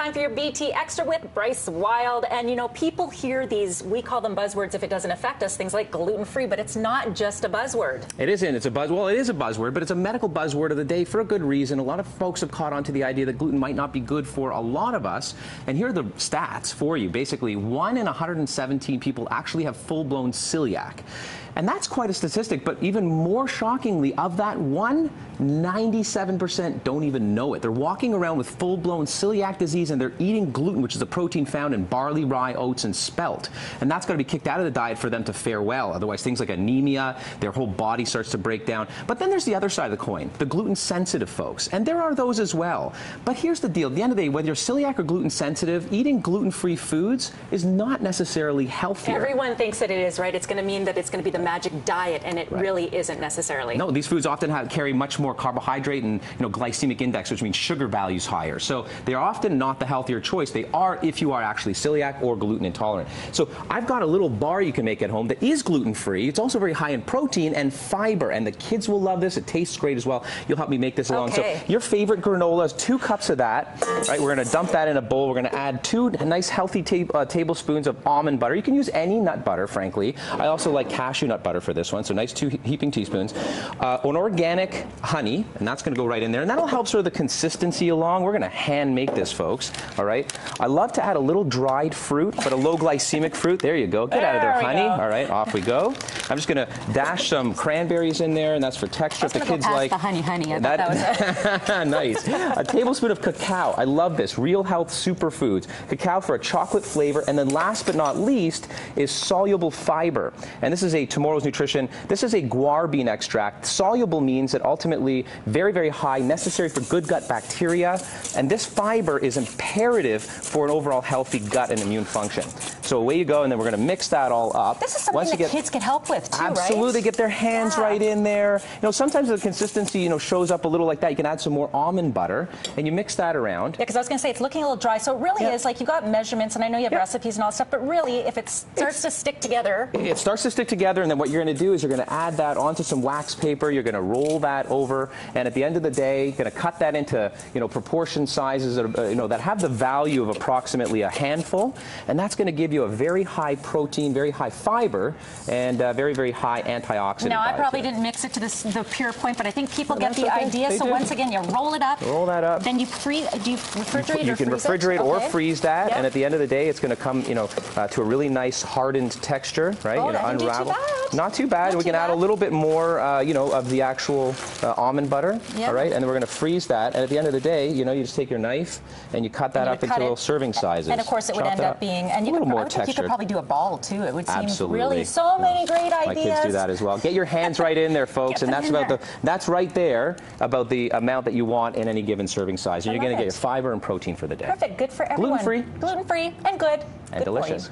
Time for your BT Extra with Bryce Wylde. And, you know, people hear these, we call them buzzwords if it doesn't affect us, things like gluten-free, but it's not just a buzzword. It isn't. It's a well, it is a buzzword, but it's a medical buzzword of the day for a good reason. A lot of folks have caught on to the idea that gluten might not be good for a lot of us. And here are the stats for you. Basically, 1 in 117 people actually have full-blown celiac. And that's quite a statistic, but even more shockingly, of that 97% don't even know it. They're walking around with full-blown celiac disease, and they're eating gluten, which is a protein found in barley, rye, oats, and spelt. And that's got to be kicked out of the diet for them to fare well. Otherwise, things like anemia, their whole body starts to break down. But then there's the other side of the coin, the gluten-sensitive folks. And there are those as well. But here's the deal. At the end of the day, whether you're celiac or gluten-sensitive, eating gluten-free foods is not necessarily healthier. Everyone thinks that it is, right? It's going to mean that it's going to be the magic diet, and it really isn't necessarily. No, these foods often carry much more carbohydrate and glycemic index, which means sugar values higher. So they're often not the healthier choice. They are if you are actually celiac or gluten intolerant. So I've got a little bar you can make at home that is gluten-free. It's also very high in protein and fiber, and the kids will love this. It tastes great as well. You'll help me make this along. Okay. So your favorite granola is 2 cups of that. Right, we're going to dump that in a bowl. We're going to add 2 nice healthy tablespoons of almond butter. You can use any nut butter, frankly. I also like cashew nut butter for this one, so nice 2 heaping teaspoons. An organic honey, and that's going to go right in there, and that'll help sort of the consistency along. We're going to hand make this, folks. All right. I love to add a little dried fruit, but a low glycemic fruit. There you go. Get out of there, honey. All right, off we go. I'm just going to dash some cranberries in there, and that's for texture. If the kids like the honey. I thought that was it. Nice. A tablespoon of cacao. I love this. Real health superfoods. Cacao for a chocolate flavor, and then last but not least is soluble fiber. And this is a Tomorrow's Nutrition. This is a guar bean extract. Soluble means that ultimately very, very high, necessary for good gut bacteria. And this fiber is imperative for an overall healthy gut and immune function. So away you go, and then we're going to mix that all up. This is something that kids can help with, too, absolutely, right? Get their hands right in there. Sometimes the consistency, shows up a little like that. You can add some more almond butter, and you mix that around. Yeah, because I was going to say, it's looking a little dry. So it really is, like, you got measurements, and I know you have recipes and all that stuff, but really, if it starts to stick together. It starts to stick together, and then what you're going to do is you're going to add that onto some wax paper. You're going to roll that over, and at the end of the day, you're going to cut that into, proportion sizes that, that have the value of approximately a handful, and that's going to give you a very high protein, very high fiber, and very, very high antioxidant. Now, I probably didn't mix it to the pure point, but I think people get the idea. So once again, you roll it up. Roll that up. Then you freeze. Do you refrigerate You can refrigerate or freeze that, and at the end of the day, it's going to come, to a really nice hardened texture, right? Oh, that didn't do too bad. Not too bad. We can add a little bit more, of the actual almond butter. Yep. All right, and then we're going to freeze that. And at the end of the day, you just take your knife and you cut that up into little serving sizes. And of course, it would end up being a little more textured. You could probably do a ball too. It would seem really so many great ideas. My kids do that as well. Get your hands right in there, folks, and that's right there about the amount that you want in any given serving size. And you're going to get your fiber and protein for the day. Perfect. Good for everyone. Gluten-free. Gluten-free and good. And delicious.